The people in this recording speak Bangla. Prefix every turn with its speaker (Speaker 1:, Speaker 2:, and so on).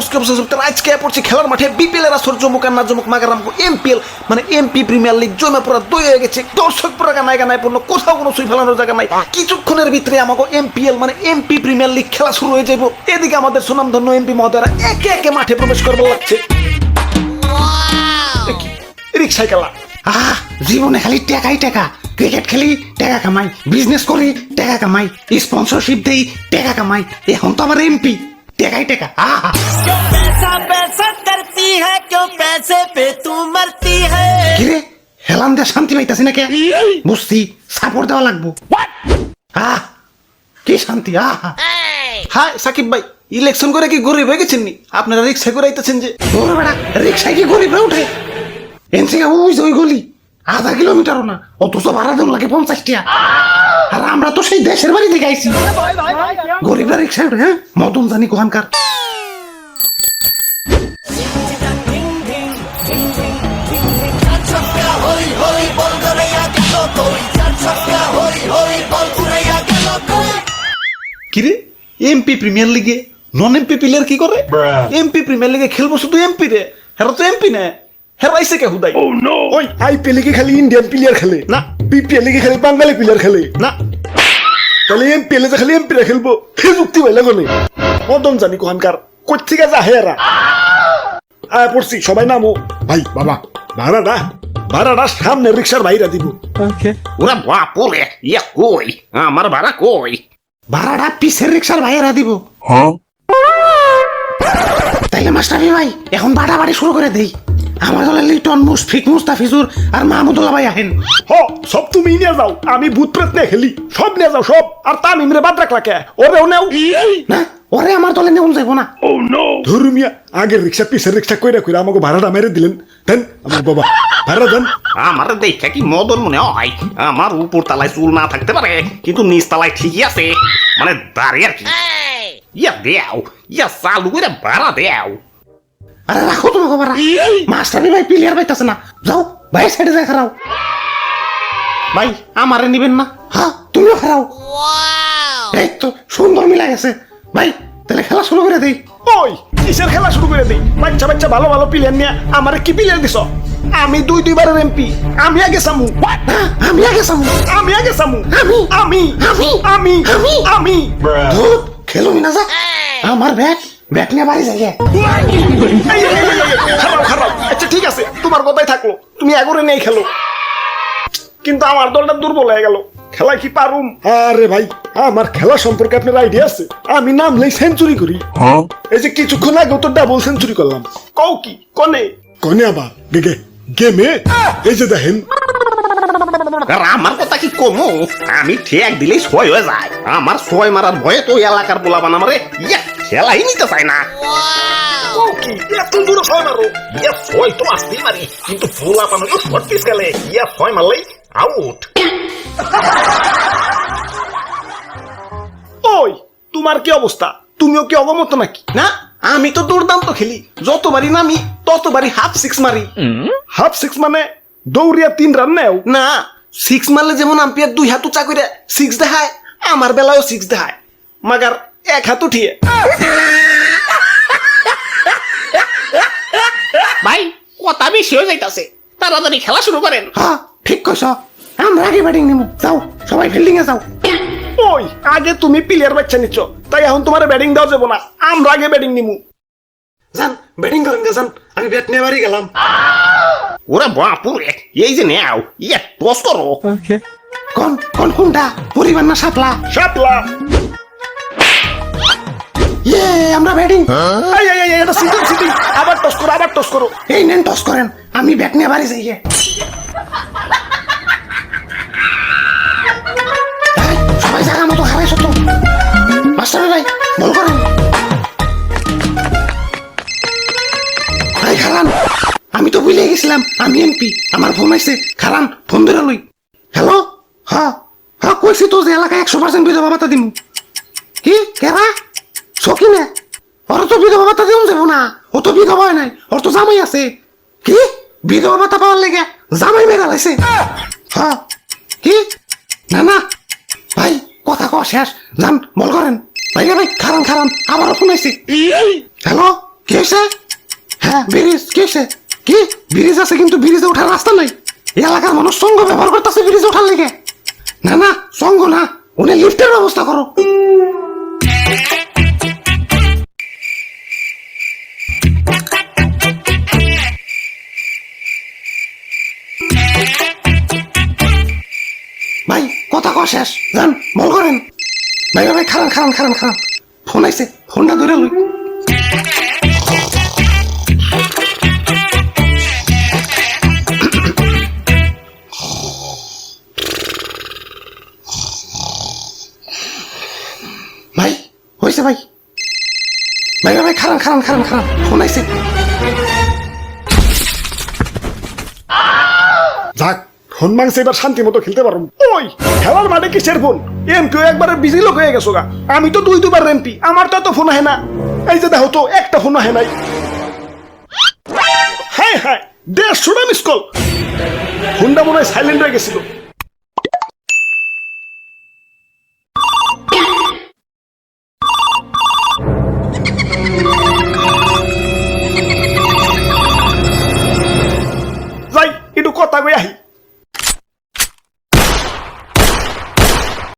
Speaker 1: নমস্কার তার আজকে পড়ছি খেলার মাঠে বিপিএল এর আসর জমুক আর না জমুক মাগারাম এমপিএল মানে এমপি প্রিমিয়ার লিগ জমে পুরো দই হয়ে গেছে। দর্শক পুরো গানায় গানায় পূর্ণ, কোথাও কোনো সুই ফেলানোর জায়গা নাই। কিছুক্ষণের ভিতরে আমাকে এমপিএল মানে এমপি প্রিমিয়ার লিগ খেলা শুরু হয়ে যাবো। এদিকে আমাদের সুনামধন্য এমপি মহোদয়রা একে একে মাঠে প্রবেশ করবে লাগছে। রিক্সায় খেলা
Speaker 2: জীবনে খালি টাকাই টাকা। ক্রিকেট খেলি টাকা কামাই, বিজনেস করি টাকা কামাই, স্পন্সরশিপ দেই টাকা কামাই। এখন তো আমার এমপি, টাকাই টাকা। কিরে হেলান দিয়ে শান্তি পাইতাছি না কে? বুঝছি সাপোর্ট দেওয়া লাগবো। কি শান্তি।
Speaker 1: হাই সাকিব ভাই, ইলেকশন করে কি গরিব হয়ে গেছেন নি? আপনারা রিক্সা করে আইতেছেন যে।
Speaker 2: ওরে বেটা, রিক্সায় কি গরিব হয়ে উঠে? এনসিকে ওই গলি 1/2 কিলোমিটারও না, অথচ ভাড়া দেন লাগে 50 টাকা। আর আমরা তো সেই দেশের বাড়ি থেকে আইছি। গরিবরা রিক্সায় উঠে, হ্যাঁ মদন জানি কোহানকার।
Speaker 1: কিরে এমপি প্রিমিয়ার লিগে নন এমপি প্লেয়ার কি করে? এমপি প্রিমিয়ার লিগে খেলবো শুধু এমপি রে, হেরা তো এমপি না। হেরাইছে কে হুদাই?
Speaker 3: ওই আইপিএল এ খালি ইন্ডিয়ান প্লেয়ার খেলে
Speaker 1: না,
Speaker 3: বিপিএল এ খালি বাঙালি প্লেয়ার খেলে
Speaker 1: না।
Speaker 3: তাহলে এমপিএল এ খালি এমপিরা খেলবো, হে যুক্তি পাইলে কোনে? মদন জানি কোহানকার কোথেকে যা হেরা আয় পড়ছি। সবাই নামো ভাই। বাবা ভাড়াটা সামনে রিক্সার ভাইরা দিব।
Speaker 4: ওরা বাপুরে ইয়া কই আমার ভাড়া কই?
Speaker 2: ভাড়াটা পিসের রিক্সার ভাইয়েরা দিব। তাইলে মাস্টারি ভাই এখন বাড়াবাড়ি শুরু করে দেই। আমার দলে লিটন, মুশফিক, মুস্তাফিজুর আর মাহমুদুল্লাহ ভাই আহেন।
Speaker 3: সব তুমি নিয়ে যাও, আমি ভূত প্রেত নিয়ে খেলি। সব নিয়ে যাও সব। আর তামিম রে বাদ রাখলা কে? ওরেও নেও
Speaker 2: না, ওরে আমার দলে নেউন যাইব না।
Speaker 3: ধর্মিয়া আগের রিক্সা পিসের রিক্সা কইরা আমাকে ভাড়াটা মেরে দিলেন। দেন আমার বাবা ভাড়া দেন।
Speaker 4: আমার দেখা কি মদন মনে হয়? আমার উপর তালায় চুল না থাকতে পারে, কিন্তু নিচ তালায় ঠিকই আছে, মানে দাঁড়িয়ে আর কি। ইয়া দেও, ইয়া চালু করে ভাড়া দেও।
Speaker 2: আরে রাখো তোমাকে ভাড়া। মাস্টারি ভাই প্লেয়ার পাইতাছে না, যাও ভাই সাইডে যাই খারাও। ভাই আমারে নিবেন না? হ্যাঁ তুমিও খারাও। এই তো সুন্দর মিলা গেছে ভাই, তাহলে খেলা শুরু করে দেই।
Speaker 3: ওই কিসের খেলা শুরু করে দেই? বাচ্চা ভালো ভালো প্লেয়ার নিয়ে আমারে কি প্লেয়ার দিছ? আমি দুইবারের এমপি, আমি আগে সামু।
Speaker 2: আমি আগে সামু।
Speaker 3: আমি আগে সামু।
Speaker 2: আমি
Speaker 3: আমি
Speaker 2: আমি
Speaker 3: আমি
Speaker 2: আমি
Speaker 3: আমি
Speaker 2: ধুর, খেলো না যা। আমার ব্যাট নিয়ে বাড়ি যাই।
Speaker 3: খারাপ। আচ্ছা ঠিক আছে, তোমার কথাই থাকলো, তুমি এগোরে নেই খেলো। কিন্তু আমার দলটা দুর্বল হয়ে গেল। খেলা কি পারুম? আরে ভাই, আমার খেলা সম্পর্কে আপনার আইডিয়া আছে? আমি নামলেই সেঞ্চুরি করি। এই যে কিছুক্ষণ আগে তো ডাবল সেঞ্চুরি করলাম।
Speaker 1: কও কি কনে
Speaker 3: আবার গেমে এই যে দেখেন।
Speaker 4: আর আমার কথা কি কমু? আমি ঠেক দিলেই 6 হয়ে যায়। আমার 6 মারার ভয়ে তো এলাকার পোলাপান আমারে ইয়া খেলাই নিতে চায় না।
Speaker 1: কি এত দূর হয় মারো? ইয়া 6 তো আসতেই মারি, কিন্তু পোলাপান হলো শর্ট পিস খেলে। ইয়া 6 মারলেই আউট। ওই তোমার কি অবস্থা? তুমিও কি অগমত নাকি? না, আমি তো দুর্দান্ত খেলি। যতবারই নামি ততবারই হাফ সিক্স মারি।
Speaker 3: হাফ সিক্স মানে দৌড়িয়া 3 রান নেও?
Speaker 1: না, সিক্স মারলে যেমন আম্পায়ার 2 হাত উঁচা করে 6 দেখায়, আমার বেলায়ও 6 দেখায়, মাগার 1 হাত উঠিয়ে।
Speaker 4: ভাই কথা বেশি হয়ে যাইতাছে, তাড়াতাড়ি খেলা শুরু করেন।
Speaker 2: হ্যাঁ ঠিক কইছ, আমরা আগে ব্যাটিং নিব। যাও সবাই ফিল্ডিং এ যাও।
Speaker 1: ওই আগে তুমি প্লেয়ার বাচ্চা নিচ্ছ, তাই এখন তোমার ব্যাটিং দেওয়া যাবো না, আমরা আগে ব্যাটিং নিমু।
Speaker 2: যান ব্যাটিং করেন যান, আমি ব্যাট নিয়ে বাড়ি গেলাম।
Speaker 4: ওরা বাপুরে এই যে নেও, ইয়া টস করো।
Speaker 2: কোনটা পরিবার না শাপলা?
Speaker 3: শাপলা।
Speaker 2: ইয়ে আমরা ব্যাটিং।
Speaker 1: এটা সিটিং। আবার টস করো।
Speaker 2: এই নেন টস করেন, আমি ব্যাট নিয়ে বাড়ি যাই। সবাই জায়গা মতো হারাইছ তো। মাস্টার ভাই বল করেন। ভাই খারান, আমি তো ভুলে গেছিলাম আমি এমপি। আমার ফোন আইছে, খারান ফোন ধরে লই। হ্যালো, হ্যাঁ কইছি তো যে এলাকায় 100% বিধবা ভাতা দিমু। কি কেরা সকিনে? ওর তো বিধবা ভাতা দিমু যাবো না, ও তো বিধবা হয় নাই, ওর তো জামাই আছে। কি বিধবা ভাতা পাওয়ার লেগে জামাই মেরা লাইছে? হ্যাঁ কি? না ভাই কথা কওয়া শেষ, যান বল করেন। ভাই খারান আবারও ফোন আইছে। হ্যালো কি হয়েছে? হ্যাঁ ব্রিজ কি হয়েছে? কি ব্রিজ আছে কিন্তু ব্রিজে ওঠার রাস্তা নাই। এই এলাকার মানুষ সঙ্গ ব্যবহার করতেছে ব্রিজে ওঠার লেগে। না না সঙ্গ না, উনি লিফটের ব্যবস্থা করো। ভাই কথা কওয়া শেষ, যান বল করেন। ভাই ভাই খারান খারান খারান খারান, ফোন আইছে, ফোনটা ধরে লই। ভাই হয়েছে ভাই, ভাই ভাই খারান খারান খারান খারান, ফোন আইছে।
Speaker 3: যাক ফোন মাংসে এবার শান্তি মতো খেলতে পারবো। ওই খেলার মাঠে কিসের ফোন? এমপিও একবারে বিজি লোক হয়ে গেছো গা। আমি তো দুইবার এমপি, আমার তো এত ফোন আহে না। এই যে দেখো তো একটা ফোন আহে নাই। হ্যাঁ হ্যাঁ 150টা মিস কল। ফোনটা মনে হয় সাইলেন্ট হয়ে গেছিল। যাই একটু কথা কই আহি।